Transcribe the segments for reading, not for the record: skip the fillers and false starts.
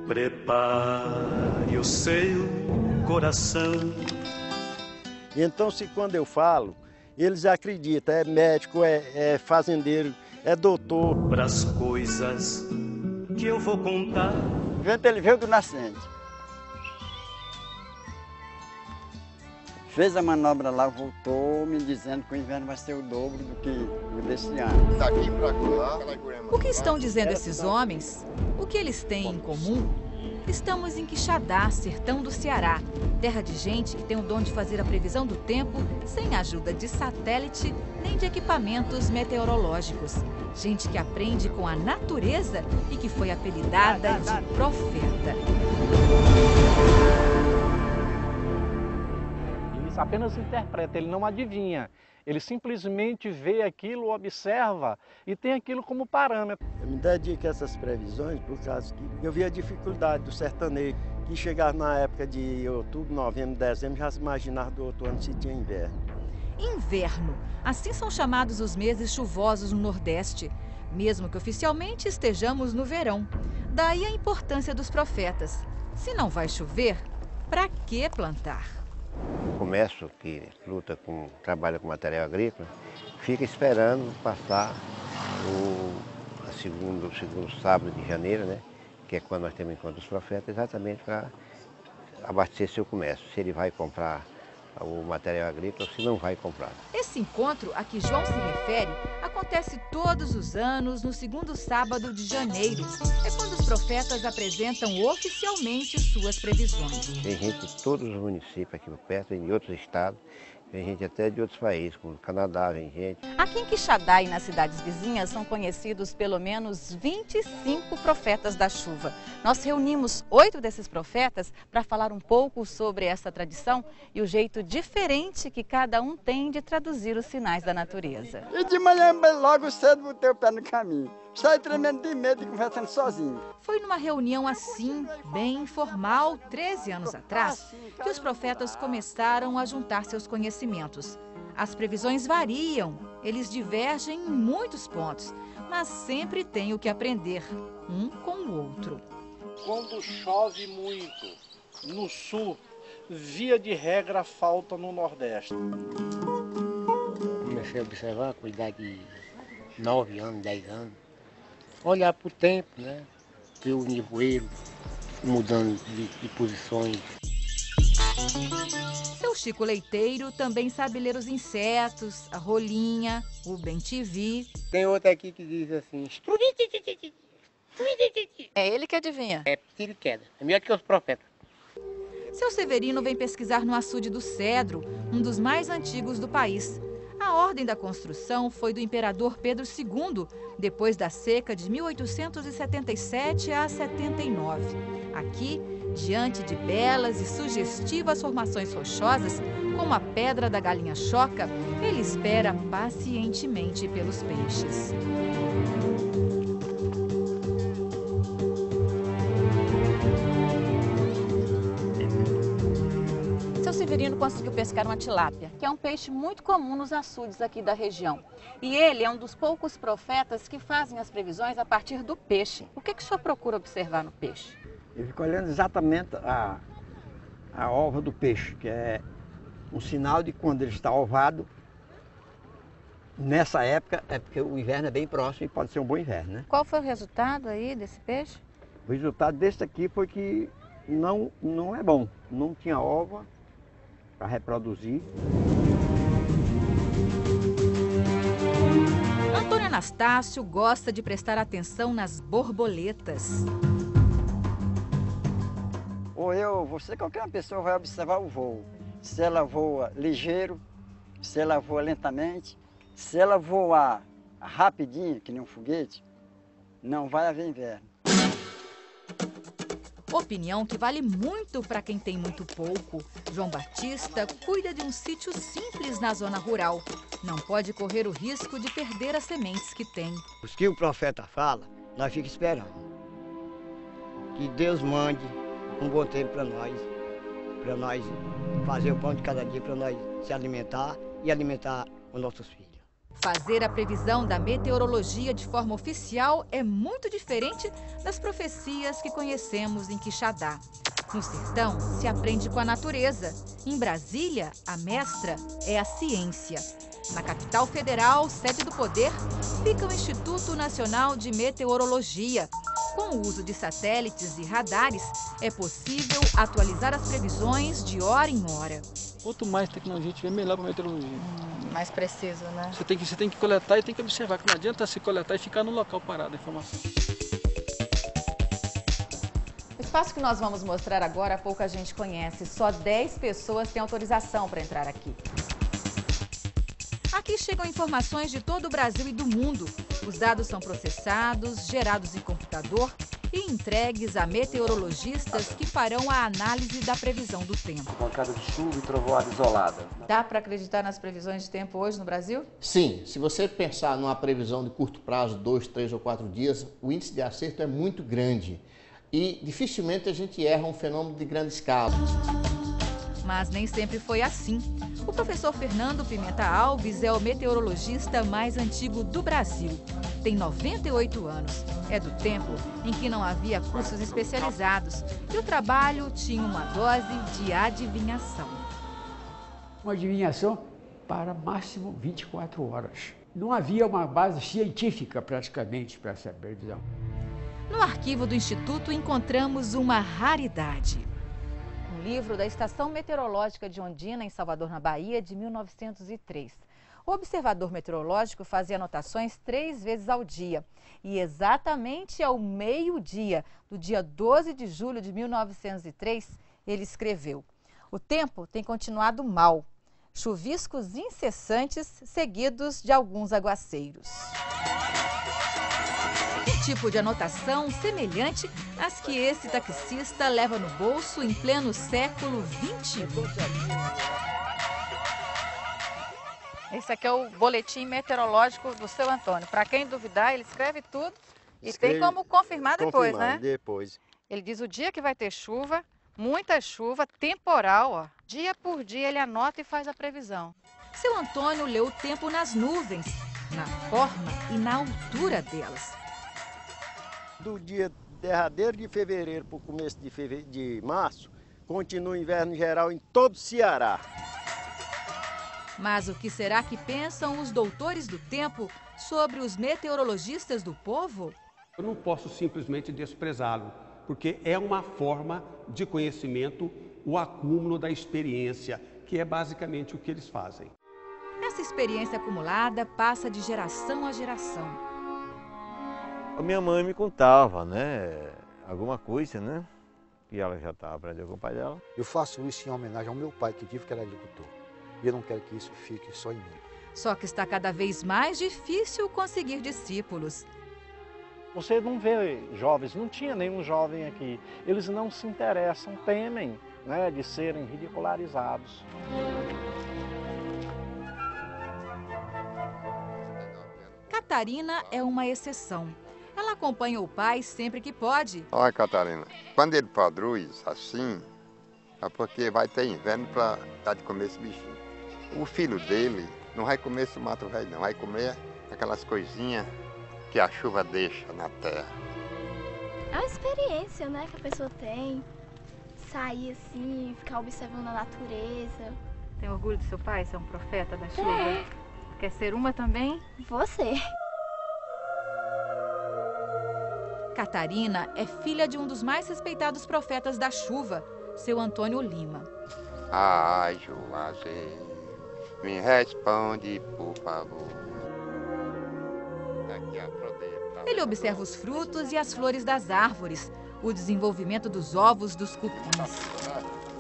Prepare o seu coração. Então, se quando eu falo, eles acreditam, é médico, é fazendeiro, é doutor. Para as coisas que eu vou contar. O vento ele veio do nascente. Fez a manobra lá, voltou me dizendo que o inverno vai ser o dobro do que o desse ano. Daqui para lá. O que estão dizendo esses homens? O que eles têm em comum? Estamos em Quixadá, sertão do Ceará, terra de gente que tem o dom de fazer a previsão do tempo sem ajuda de satélite nem de equipamentos meteorológicos. Gente que aprende com a natureza e que foi apelidada de profeta. Ele apenas interpreta, ele não adivinha. Ele simplesmente vê aquilo, observa e tem aquilo como parâmetro. Eu me dedico a essas previsões por causa que eu vi a dificuldade do sertanejo, que chegava na época de outubro, novembro, dezembro, já se imaginava do outono se tinha inverno. Inverno. Assim são chamados os meses chuvosos no Nordeste, mesmo que oficialmente estejamos no verão. Daí a importância dos profetas. Se não vai chover, para que plantar? O comércio que trabalha com material agrícola fica esperando passar o segundo sábado de janeiro, né? Que é quando nós temos encontro dos profetas, exatamente para abastecer seu comércio. Se ele vai comprar o material agrícola ou se não vai comprar. Esse encontro a que João se refere acontece todos os anos no segundo sábado de janeiro. É quando os profetas apresentam oficialmente suas previsões. Tem gente de todos os municípios aqui perto, em outros estados, vem gente até de outros países, como o Canadá, vem gente. Aqui em Quixadá e nas cidades vizinhas são conhecidos pelo menos 25 profetas da chuva. Nós reunimos 8 desses profetas para falar um pouco sobre essa tradição e o jeito diferente que cada um tem de traduzir os sinais da natureza. E de manhã, logo cedo, botei o pé no caminho. Saí tremendo de medo e conversando sozinho. Foi numa reunião assim, bem informal, 13 anos atrás, que os profetas começaram a juntar seus conhecimentos. As previsões variam, eles divergem em muitos pontos, mas sempre tem o que aprender, um com o outro. Quando chove muito no sul, via de regra falta no Nordeste. Comecei a observar com a idade de 9 anos, 10 anos. Olhar para o tempo, né? Ver o nevoeiro mudando de posições. Seu Chico Leiteiro também sabe ler os insetos, a rolinha, o bem-te-vi. Tem outra aqui que diz assim... É ele que adivinha. É tiro e queda. É melhor que os profetas. Seu Severino vem pesquisar no açude do Cedro, um dos mais antigos do país. A ordem da construção foi do imperador Pedro II, depois da seca de 1877 a 79. Aqui, diante de belas e sugestivas formações rochosas, como a Pedra da Galinha Choca, ele espera pacientemente pelos peixes. Seu Severino conseguiu pescar uma tilápia, que é um peixe muito comum nos açudes aqui da região. E ele é um dos poucos profetas que fazem as previsões a partir do peixe. O que o senhor procura observar no peixe? Eu fico olhando exatamente a ova do peixe, que é um sinal de quando ele está ovado. Nessa época é porque o inverno é bem próximo e pode ser um bom inverno, né? Qual foi o resultado aí desse peixe? O resultado desse aqui foi que não é bom, não tinha ova para reproduzir. Antônio Anastácio gosta de prestar atenção nas borboletas. Você, qualquer pessoa vai observar o voo. Se ela voa ligeiro, se ela voa lentamente, se ela voar rapidinho, que nem um foguete, não vai haver inverno. Opinião que vale muito para quem tem muito pouco. João Batista cuida de um sítio simples na zona rural. Não pode correr o risco de perder as sementes que tem. Os que o profeta fala, nós ficamos esperando. Que Deus mande um goteiro para nós fazer o pão de cada dia, para nós se alimentar e alimentar os nossos filhos. Fazer a previsão da meteorologia de forma oficial é muito diferente das profecias que conhecemos em Quixadá. No sertão, se aprende com a natureza. Em Brasília, a mestra é a ciência. Na capital federal, sede do poder, fica o Instituto Nacional de Meteorologia. Com o uso de satélites e radares, é possível atualizar as previsões de hora em hora. Quanto mais tecnologia tiver, melhor para a meteorologia. Mais preciso, né? Você tem que coletar e tem que observar, que não adianta se coletar e ficar no local parado a informação. O espaço que nós vamos mostrar agora, pouca gente conhece. Só 10 pessoas têm autorização para entrar aqui. Aqui chegam informações de todo o Brasil e do mundo. Os dados são processados, gerados em computador e entregues a meteorologistas que farão a análise da previsão do tempo. Pancada de chuva e trovoada isolada. Dá para acreditar nas previsões de tempo hoje no Brasil? Sim, se você pensar numa previsão de curto prazo, 2, 3 ou 4 dias, o índice de acerto é muito grande e dificilmente a gente erra um fenômeno de grande escala. Mas nem sempre foi assim. O professor Fernando Pimenta Alves é o meteorologista mais antigo do Brasil. Tem 98 anos. É do tempo em que não havia cursos especializados e o trabalho tinha uma dose de adivinhação. Uma adivinhação para máximo 24 horas. Não havia uma base científica praticamente para essa previsão. No arquivo do Instituto encontramos uma raridade. Um livro da Estação Meteorológica de Ondina, em Salvador, na Bahia, de 1903. O observador meteorológico fazia anotações 3 vezes ao dia. E exatamente ao meio-dia, do dia 12 de julho de 1903, ele escreveu: o tempo tem continuado mau. Chuviscos incessantes, seguidos de alguns aguaceiros. Tipo de anotação semelhante às que esse taxista leva no bolso em pleno século XXI. Esse aqui é o boletim meteorológico do seu Antônio. Para quem duvidar, ele escreve tudo e tem como confirmar depois, né? Depois. Ele diz o dia que vai ter chuva, muita chuva, temporal, ó. Dia por dia ele anota e faz a previsão. Seu Antônio leu o tempo nas nuvens, na forma e na altura delas. Do dia derradeiro de fevereiro para o começo de março, continua o inverno geral em todo o Ceará. Mas o que será que pensam os doutores do tempo sobre os meteorologistas do povo? Eu não posso simplesmente desprezá-lo, porque é uma forma de conhecimento, o acúmulo da experiência, que é basicamente o que eles fazem. Essa experiência acumulada passa de geração a geração. A minha mãe me contava, né, alguma coisa, né, que ela já estava aprendendo com o pai dela. Eu faço isso em homenagem ao meu pai, que tive que era agricultor. E eu não quero que isso fique só em mim. Só que está cada vez mais difícil conseguir discípulos. Você não vê jovens, não tinha nenhum jovem aqui. Eles não se interessam, temem, né, de serem ridicularizados. Catarina é uma exceção. Ela acompanha o pai sempre que pode. Olha, Catarina, quando ele produz assim, é porque vai ter inverno para dar de comer esse bichinho. O filho dele não vai comer esse mato velho, não. Vai comer aquelas coisinhas que a chuva deixa na terra. É uma experiência, né, que a pessoa tem. Sair assim, ficar observando a natureza. Tem orgulho do seu pai, ser um profeta da chuva? Quer ser uma também? Você. Catarina é filha de um dos mais respeitados profetas da chuva, seu Antônio Lima. Ai, Juazeiro, me responde, por favor. Ele observa os frutos e as flores das árvores, o desenvolvimento dos ovos dos cupins.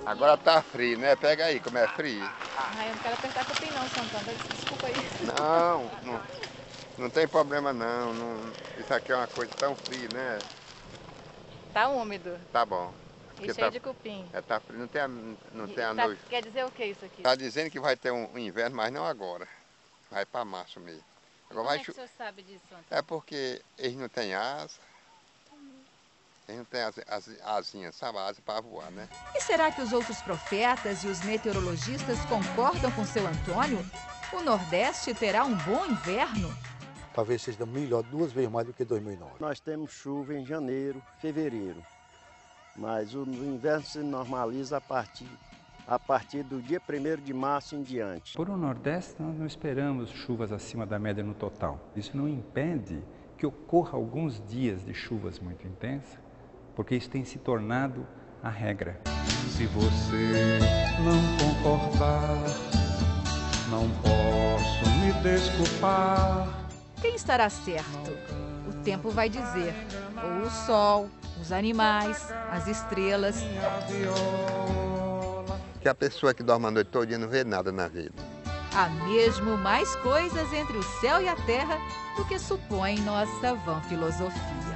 Agora tá frio, né? Pega aí como é frio. Ai, eu não quero apertar cupim não, Santana. Desculpa aí. Não tem problema não. Isso aqui é uma coisa tão fria, né? Tá úmido. Tá bom. E cheio de cupim. Tá frio, não tem a tá, noite. Quer dizer o que isso aqui? Tá dizendo que vai ter um inverno, mas não agora. Vai para março mesmo. Agora Como é que o senhor sabe disso, Antônio? É porque eles não têm asa. Eles não têm as asinhas, sabe? Asa para voar, né? E será que os outros profetas e os meteorologistas concordam com seu Antônio? O Nordeste terá um bom inverno? Talvez seja melhor 2 vezes mais do que 2009. Nós temos chuva em janeiro, fevereiro, mas o inverno se normaliza a partir do dia 1º de março em diante. Por o Nordeste, nós não esperamos chuvas acima da média no total. Isso não impede que ocorra alguns dias de chuvas muito intensas, porque isso tem se tornado a regra. Se você não concordar, não posso me desculpar. Quem estará certo? O tempo vai dizer, ou o sol, os animais, as estrelas. Que a pessoa que dorme a noite todo dia não vê nada na vida. Há mesmo mais coisas entre o céu e a terra do que supõe nossa vã filosofia.